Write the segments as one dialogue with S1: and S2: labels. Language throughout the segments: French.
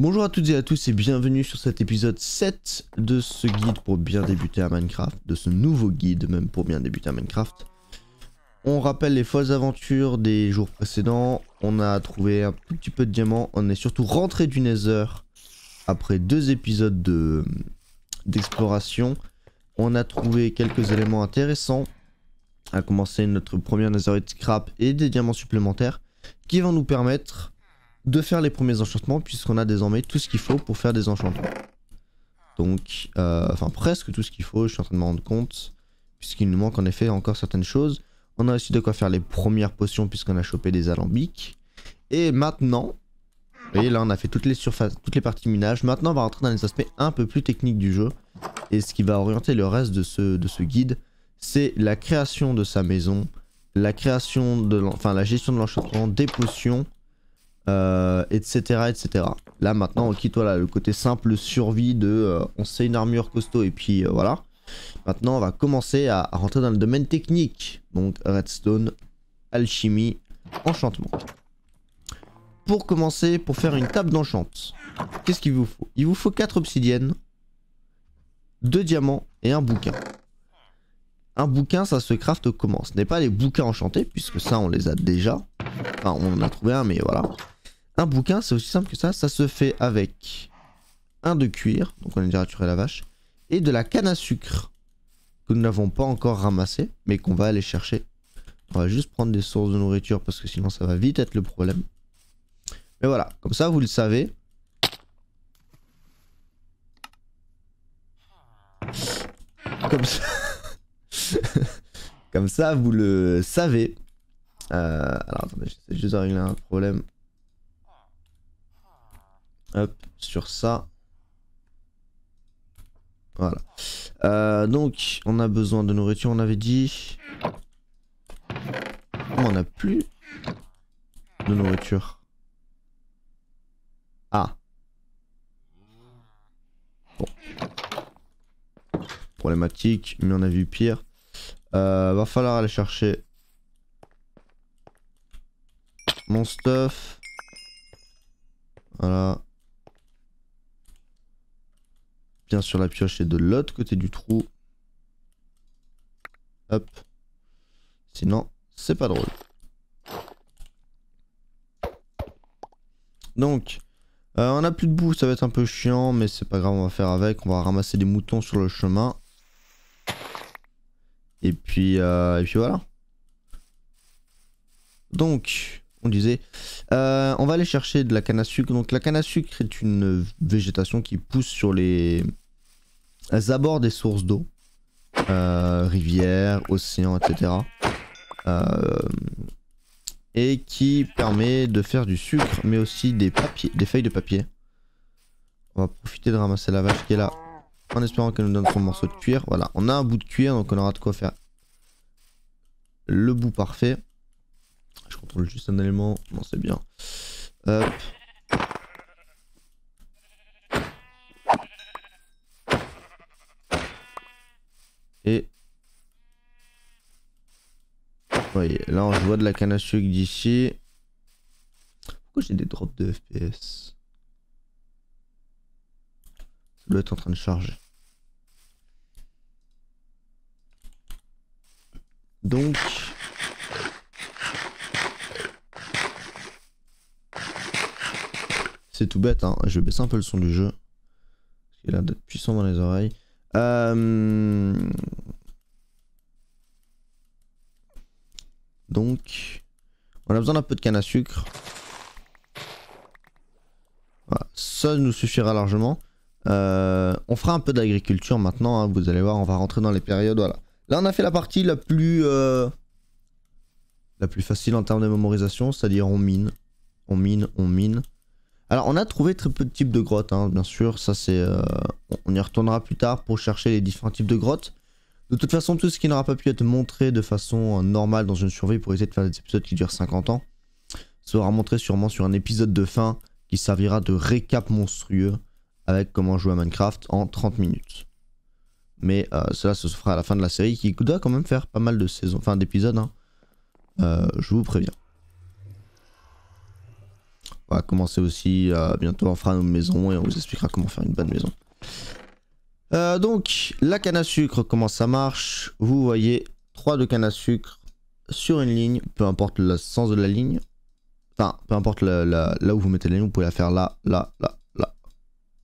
S1: Bonjour à toutes et à tous et bienvenue sur cet épisode 7 de ce guide pour bien débuter à Minecraft, de ce nouveau guide même pour bien débuter à Minecraft. On rappelle les folles aventures des jours précédents, on a trouvé un tout petit peu de diamants, on est surtout rentré du Nether après 2 épisodes d'exploration. On a trouvé quelques éléments intéressants, à commencer notre première Netherite scrap et des diamants supplémentaires qui vont nous permettre de faire les premiers enchantements puisqu'on a désormais tout ce qu'il faut pour faire des enchantements. Donc, enfin presque tout ce qu'il faut, je suis en train de me rendre compte, puisqu'il nous manque en effet encore certaines choses. On a aussi de quoi faire les premières potions puisqu'on a chopé des alambics. Et maintenant, vous voyez là on a fait toutes les surfaces, toutes les parties minage. Maintenant on va rentrer dans les aspects un peu plus techniques du jeu. Et ce qui va orienter le reste de ce guide, c'est la création de sa maison, la création de la gestion de l'enchantement, des potions, etc., etc. Là maintenant on quitte voilà, le côté simple survie de on sait une armure costaud et puis voilà. Maintenant on va commencer à rentrer dans le domaine technique. Donc redstone, alchimie, enchantement. Pour commencer, pour faire une table d'enchant, qu'est-ce qu'il vous faut? Il vous faut 4 obsidiennes, 2 diamants et un bouquin. Un bouquin ça se craft comment? Ce n'est pas les bouquins enchantés puisque ça on les a déjà. Enfin on en a trouvé un mais voilà. Un bouquin c'est aussi simple que ça se fait avec un de cuir, donc on a déjà raturé la vache, et de la canne à sucre que nous n'avons pas encore ramassé mais qu'on va aller chercher. On va juste prendre des sources de nourriture parce que sinon ça va vite être le problème. Mais voilà, comme ça vous le savez. Comme ça... Comme ça vous le savez. Alors attendez, j'essaie juste de régler un problème. Hop, sur ça. Voilà. Donc, on a besoin de nourriture, on avait dit. On n'a plus de nourriture. Ah. Bon. Problématique, mais on a vu pire. Va falloir aller chercher mon stuff. Voilà. Bien sûr la pioche est de l'autre côté du trou. Hop. Sinon c'est pas drôle. Donc on a plus de boue, ça va être un peu chiant mais c'est pas grave, on va faire avec. On va ramasser des moutons sur le chemin. Et puis voilà. Donc on disait on va aller chercher de la canne à sucre. Donc la canne à sucre est une végétation qui pousse sur les abords des sources d'eau, rivières, océans, etc. Et qui permet de faire du sucre mais aussi des feuilles de papier. On va profiter de ramasser la vache qui est là en espérant qu'elle nous donne son morceau de cuir. Voilà, on a un bout de cuir donc on aura de quoi faire le bout parfait. Je contrôle juste un élément, non c'est bien. Hop. Et voyez, là on voit de la canne à sucre d'ici. Pourquoi j'ai des drops de FPS? Ça doit être en train de charger. Donc c'est tout bête hein, je vais baisser un peu le son du jeu. Parce qu'il a l'air d'être puissant dans les oreilles. Donc on a besoin d'un peu de canne à sucre. Voilà, ça nous suffira largement. On fera un peu d'agriculture maintenant hein, vous allez voir, on va rentrer dans les périodes. Voilà. Là on a fait la partie la plus facile en termes de mémorisation, c'est-à-dire on mine. On mine. Alors on a trouvé très peu de types de grottes hein, bien sûr, ça c'est on y retournera plus tard pour chercher les différents types de grottes. De toute façon tout ce qui n'aura pas pu être montré de façon normale dans une survie pour essayer de faire des épisodes qui durent 50 ans sera montré sûrement sur un épisode de fin qui servira de récap monstrueux avec comment jouer à Minecraft en 30 minutes. Mais cela se fera à la fin de la série qui doit quand même faire pas mal de saisons, enfin d'épisodes hein. Je vous préviens. On va commencer aussi, bientôt on fera nos maisons et on vous expliquera comment faire une bonne maison. Donc la canne à sucre, comment ça marche? Vous voyez 3 de canne à sucre sur une ligne, peu importe le sens de la ligne. Enfin, peu importe là où vous mettez la ligne, vous pouvez la faire là, là, là, là.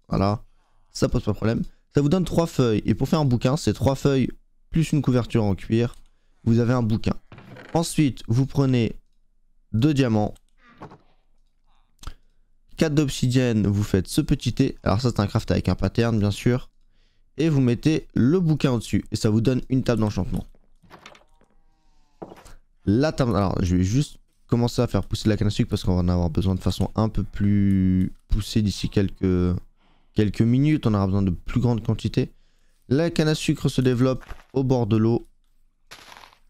S1: Voilà, ça pose pas de problème. Ça vous donne 3 feuilles. Et pour faire un bouquin, c'est 3 feuilles plus une couverture en cuir. Vous avez un bouquin. Ensuite, vous prenez 2 diamants. 4 d'obsidienne, vous faites ce petit T. Alors ça c'est un craft avec un pattern bien sûr. Et vous mettez le bouquin au-dessus. Et ça vous donne une table d'enchantement. La table... Alors je vais juste commencer à faire pousser la canne à sucre parce qu'on va en avoir besoin de façon un peu plus poussée d'ici quelques minutes. On aura besoin de plus grande quantité. La canne à sucre se développe au bord de l'eau.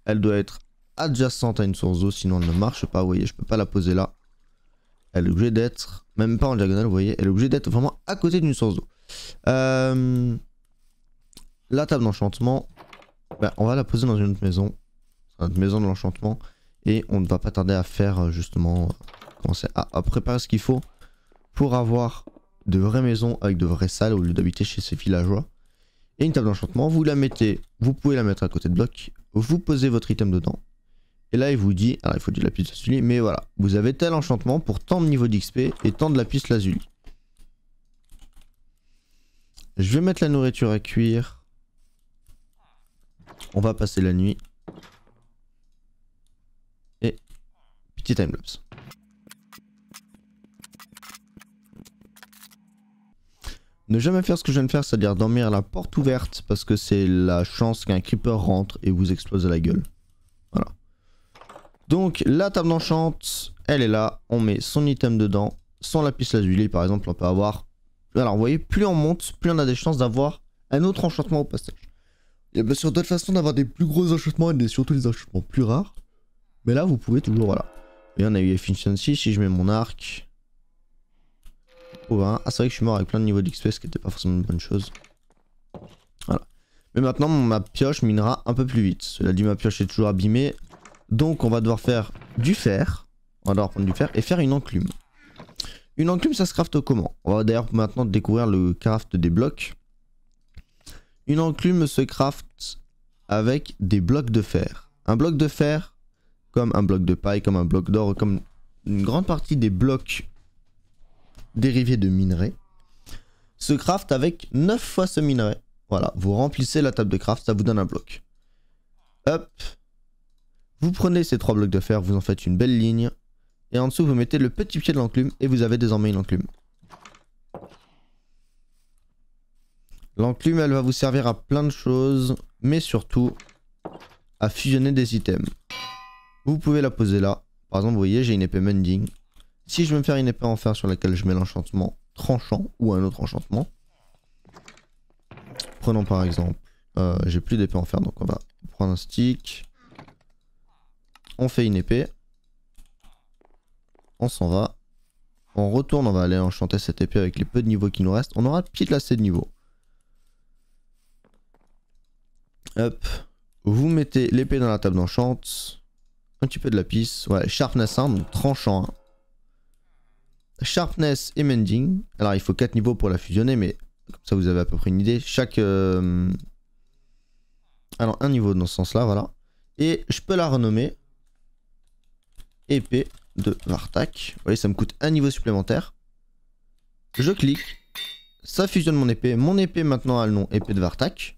S1: Elle doit être adjacente à une source d'eau, sinon elle ne marche pas. Vous voyez, je peux pas la poser là. Elle est obligée d'être, même pas en diagonale, vous voyez, elle est obligée d'être vraiment à côté d'une source d'eau. La table d'enchantement, bah, on va la poser dans une autre maison. Notre maison de l'enchantement. Et on ne va pas tarder à faire justement, commencer à préparer ce qu'il faut pour avoir de vraies maisons avec de vraies salles au lieu d'habiter chez ces villageois. Et une table d'enchantement, vous la mettez, vous pouvez la mettre à côté de bloc, vous posez votre item dedans. Et là il vous dit, alors il faut du lapis lazuli, mais voilà, vous avez tel enchantement pour tant de niveau d'XP et tant de lapis lazuli. Je vais mettre la nourriture à cuire. On va passer la nuit. Et petit timelapse. Ne jamais faire ce que je viens de faire, c'est-à-dire dormir à la porte ouverte parce que c'est la chance qu'un creeper rentre et vous explose à la gueule. Voilà. Donc la table d'enchant, elle est là, on met son item dedans, son lapis lazuli par exemple, on peut avoir... Alors vous voyez, plus on monte, plus on a des chances d'avoir un autre enchantement au passage. Il y a bien sûr d'autres façons d'avoir des plus gros enchantements et surtout des enchantements plus rares. Mais là vous pouvez toujours, voilà. Et on a eu efficiency, si je mets mon arc... Oh, hein. Ah c'est vrai que je suis mort avec plein de niveaux d'XP, ce qui n'était pas forcément une bonne chose. Voilà. Mais maintenant ma pioche minera un peu plus vite. Cela dit, ma pioche est toujours abîmée. Donc on va devoir faire du fer. On va devoir prendre du fer et faire une enclume. Une enclume ça se crafte comment? On va d'ailleurs maintenant découvrir le craft des blocs. Une enclume se crafte avec des blocs de fer. Un bloc de fer, comme un bloc de paille, comme un bloc d'or, comme une grande partie des blocs dérivés de minerais, se craft avec 9 fois ce minerai. Voilà, vous remplissez la table de craft, ça vous donne un bloc. Hop. Vous prenez ces 3 blocs de fer, vous en faites une belle ligne. Et en dessous, vous mettez le petit pied de l'enclume et vous avez désormais une enclume. L'enclume, elle va vous servir à plein de choses, mais surtout à fusionner des items. Vous pouvez la poser là. Par exemple, vous voyez, j'ai une épée mending. Si je veux me faire une épée en fer sur laquelle je mets l'enchantement tranchant ou un autre enchantement. Prenons par exemple, j'ai plus d'épée en fer, donc on va prendre un stick. On fait une épée. On s'en va. On retourne, on va aller enchanter cette épée avec les peu de niveaux qui nous restent. On aura pile assez de niveaux. Hop. Vous mettez l'épée dans la table d'enchant. Un petit peu de lapis. Ouais, sharpness 1, donc tranchant 1. Sharpness et mending. Alors il faut 4 niveaux pour la fusionner, mais comme ça vous avez à peu près une idée. Chaque... Alors un niveau dans ce sens-là, voilà. Et je peux la renommer épée de Vartak. Vous voyez, ça me coûte un niveau supplémentaire. Je clique. Ça fusionne mon épée. Mon épée maintenant a le nom épée de Vartak.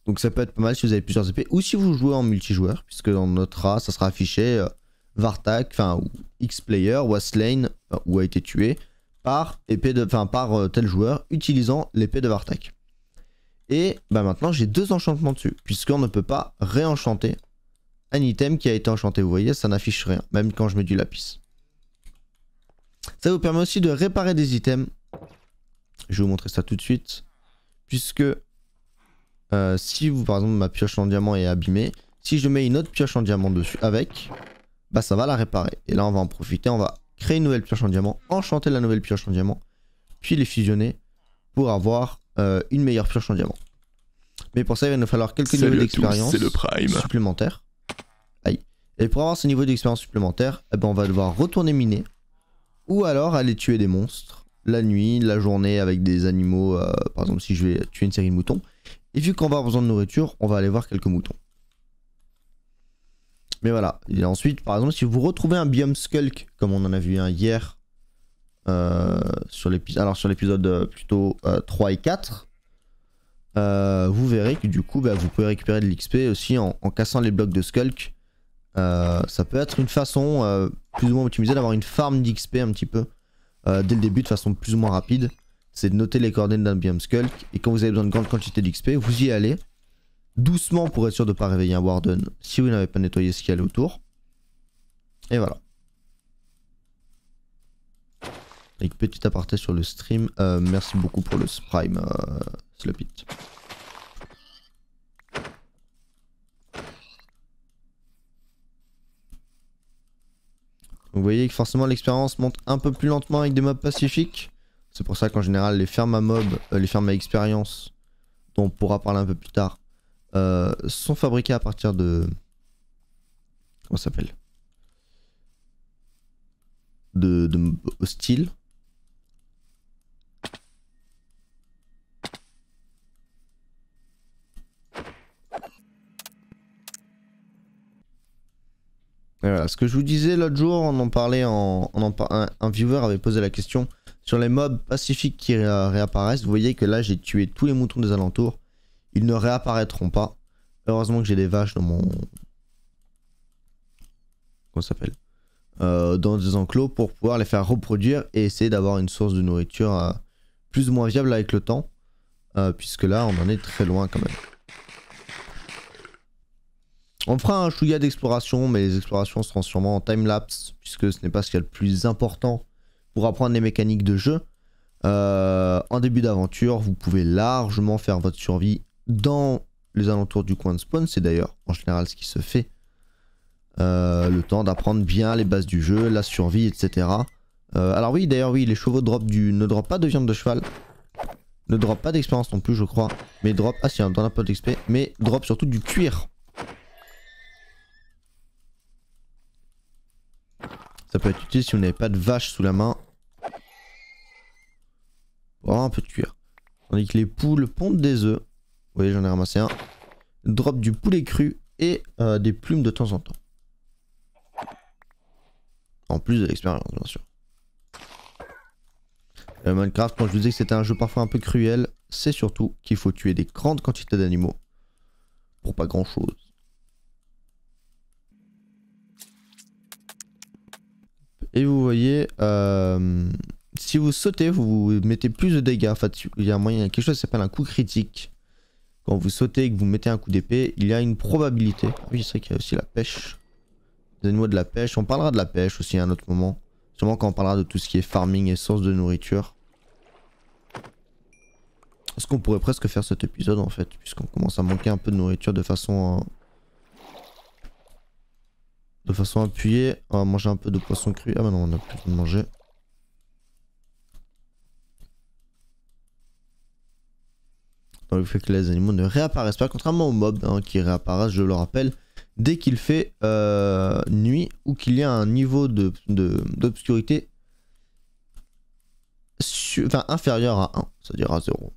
S1: Donc ça peut être pas mal si vous avez plusieurs épées. Ou si vous jouez en multijoueur. Puisque dans notre rat, ça sera affiché Vartak, enfin X-Player, was slain, ou a été tué par épée de, par tel joueur utilisant l'épée de Vartak. Et bah maintenant j'ai 2 enchantements dessus. Puisqu'on ne peut pas réenchanter un item qui a été enchanté. Vous voyez, ça n'affiche rien, même quand je mets du lapis. Ça vous permet aussi de réparer des items. Je vais vous montrer ça tout de suite. Puisque si vous, par exemple, ma pioche en diamant est abîmée, si je mets une autre pioche en diamant dessus avec, bah ça va la réparer. Et là on va en profiter, on va créer une nouvelle pioche en diamant, enchanter la nouvelle pioche en diamant, puis les fusionner pour avoir une meilleure pioche en diamant. Mais pour ça il va nous falloir quelques niveaux d'expérience supplémentaires. Aïe. Et pour avoir ce niveau d'expérience supplémentaire, eh ben, on va devoir retourner miner. ou alors aller tuer des monstres la nuit, la journée avec des animaux. Par exemple, si je vais tuer une série de moutons, et vu qu'on va avoir besoin de nourriture, on va aller voir quelques moutons. Mais voilà. Et ensuite, par exemple, si vous retrouvez un biome Skulk, comme on en a vu un hier, sur l'épisode plutôt 3 et 4, vous verrez que du coup, bah, vous pouvez récupérer de l'XP aussi en cassant les blocs de Skulk. Ça peut être une façon plus ou moins optimisée d'avoir une farm d'XP un petit peu dès le début de façon plus ou moins rapide. C'est de noter les coordonnées d'un biome Skulk, et quand vous avez besoin de grande quantité d'XP, vous y allez doucement pour être sûr de ne pas réveiller un Warden si vous n'avez pas nettoyé ce qu'il y a autour. Et voilà. Et petit aparté sur le stream, merci beaucoup pour le Prime, Slupit. Vous voyez que forcément l'expérience monte un peu plus lentement avec des mobs pacifiques. C'est pour ça qu'en général les fermes à mobs, les fermes à expérience, dont on pourra parler un peu plus tard, sont fabriquées à partir de... Comment ça s'appelle? De hostiles. Voilà, ce que je vous disais l'autre jour, on en parlait un viewer avait posé la question sur les mobs pacifiques qui réapparaissent. Vous voyez que là j'ai tué tous les moutons des alentours. Ils ne réapparaîtront pas. Heureusement que j'ai des vaches dans mon... Comment ça s'appelle, dans des enclos pour pouvoir les faire reproduire et essayer d'avoir une source de nourriture plus ou moins viable avec le temps. Puisque là on en est très loin quand même. On fera un chouïa d'exploration, mais les explorations seront sûrement en timelapse, puisque ce n'est pas ce qu'il y a le plus important pour apprendre les mécaniques de jeu. En début d'aventure, vous pouvez largement faire votre survie dans les alentours du coin de spawn. C'est d'ailleurs en général ce qui se fait. Le temps d'apprendre bien les bases du jeu, la survie, etc. Alors oui, d'ailleurs oui, les chevaux ne drop pas de viande de cheval. Ne drop pas d'expérience non plus, je crois. Mais drop... Ah si, dans un peu d'XP. Mais drop surtout du cuir. Ça peut être utile si vous n'avez pas de vache sous la main. Pour avoir un peu de cuir. Tandis que les poules pondent des œufs. Vous voyez, j'en ai ramassé un. Drop du poulet cru et des plumes de temps en temps. En plus de l'expérience, bien sûr. Minecraft, quand je vous disais que c'était un jeu parfois un peu cruel, c'est surtout qu'il faut tuer des grandes quantités d'animaux. Pour pas grand chose. Et vous voyez, si vous sautez, vous mettez plus de dégâts. En fait, il y a un moyen, quelque chose qui s'appelle un coup critique. Quand vous sautez et que vous mettez un coup d'épée, il y a une probabilité. Oui, c'est vrai qu'il y a aussi la pêche. Les animaux de la pêche. On parlera de la pêche aussi à un autre moment. Sûrement quand on parlera de tout ce qui est farming et source de nourriture. Est-ce qu'on pourrait presque faire cet épisode en fait, puisqu'on commence à manquer un peu de nourriture de façon appuyée. On va manger un peu de poisson cru. Ah bah non, on a plus de manger. Dans le fait que les animaux ne réapparaissent pas, contrairement aux mobs hein, qui réapparaissent, je le rappelle, dès qu'il fait nuit ou qu'il y a un niveau d'obscurité inférieur à 1, c'est-à-dire à 0.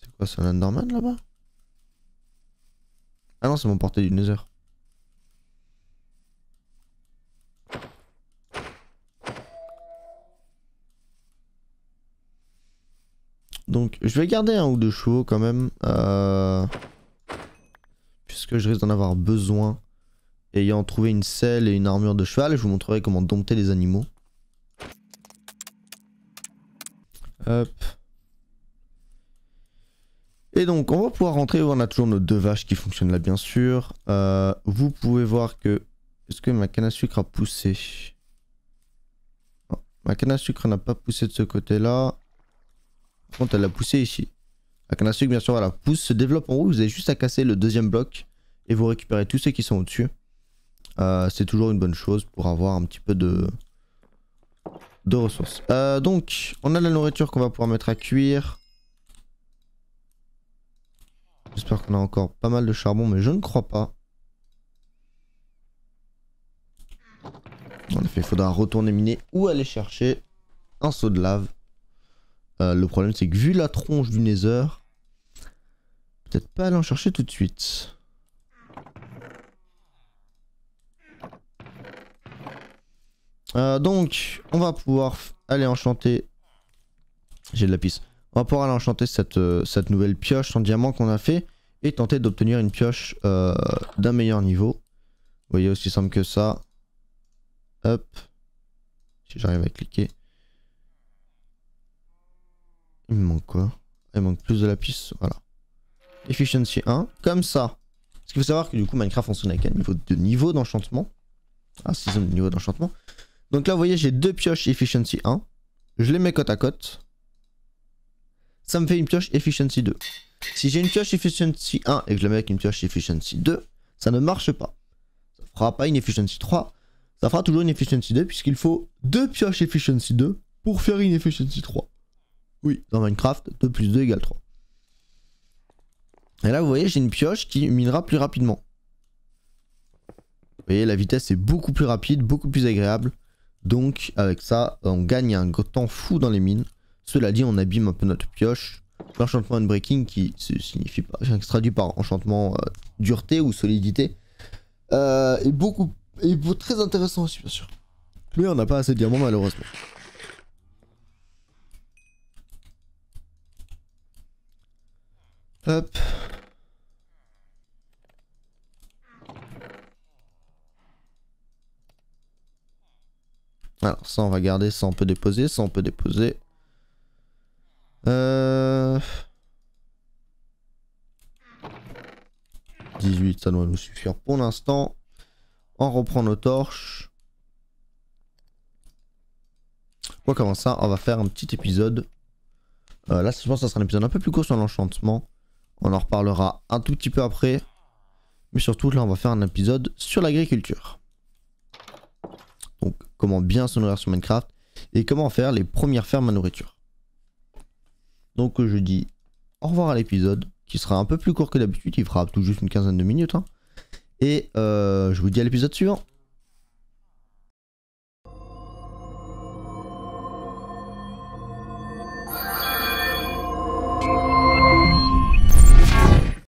S1: C'est quoi, c'est un Enderman là-bas? Ah non, c'est mon portail du Nether. Donc je vais garder un ou deux chevaux quand même. Puisque je risque d'en avoir besoin. Ayant trouvé une selle et une armure de cheval, je vous montrerai comment dompter les animaux. Hop. Et donc on va pouvoir rentrer, on a toujours nos deux vaches qui fonctionnent là bien sûr. Vous pouvez voir que... Est-ce que ma canne à sucre a poussé? Non, ma canne à sucre n'a pas poussé de ce côté-là. Par contre elle a poussé ici. La canne à sucre bien sûr voilà, pousse, se développe en haut, vous avez juste à casser le deuxième bloc. Et vous récupérez tous ceux qui sont au-dessus. C'est toujours une bonne chose pour avoir un petit peu de ressources. Donc on a la nourriture qu'on va pouvoir mettre à cuire. J'espère qu'on a encore pas mal de charbon, mais je ne crois pas. En effet, il faudra retourner miner ou aller chercher un seau de lave. Le problème, c'est que vu la tronche du Nether, peut-être pas aller en chercher tout de suite. Donc, on va pouvoir aller enchanter. J'ai de la piste. On va pouvoir aller enchanter cette nouvelle pioche en diamant qu'on a fait et tenter d'obtenir une pioche d'un meilleur niveau. Vous voyez, aussi simple que ça. Hop. Si j'arrive à cliquer. Il me manque quoi? Il me manque plus de la piste. Voilà. Efficiency 1. Comme ça. Parce qu'il faut savoir que du coup, Minecraft fonctionne avec un niveau d'enchantement. Ah, 6 de niveau d'enchantement. Donc là, vous voyez, j'ai deux pioches Efficiency 1. Je les mets côte à côte. Ça me fait une pioche Efficiency 2. Si j'ai une pioche Efficiency 1 et que je la mets avec une pioche Efficiency 2, ça ne marche pas. Ça fera pas une Efficiency 3. Ça fera toujours une Efficiency 2 puisqu'il faut deux pioches Efficiency 2 pour faire une Efficiency 3. Oui, dans Minecraft, 2 plus 2 égale 3. Et là, vous voyez, j'ai une pioche qui minera plus rapidement. Vous voyez, la vitesse est beaucoup plus rapide, beaucoup plus agréable. Donc, avec ça, on gagne un temps fou dans les mines. Cela dit, on abîme un peu notre pioche. L'enchantement unbreaking qui signifie pas, qui se traduit par enchantement dureté ou solidité, est très intéressant aussi, bien sûr. Mais on n'a pas assez de diamants, malheureusement. Hop. Alors ça on va garder, ça on peut déposer, ça on peut déposer. 18 ça doit nous suffire pour l'instant. On reprend nos torches. Quoi comment ça, on va faire un petit épisode. Là je pense que ça sera un épisode un peu plus court sur l'enchantement. On en reparlera un tout petit peu après. Mais surtout là on va faire un épisode sur l'agriculture. Donc comment bien se nourrir sur Minecraft et comment faire les premières fermes à nourriture. Donc je dis au revoir à l'épisode qui sera un peu plus court que d'habitude, il fera tout juste une quinzaine de minutes. Hein. Et je vous dis à l'épisode suivant.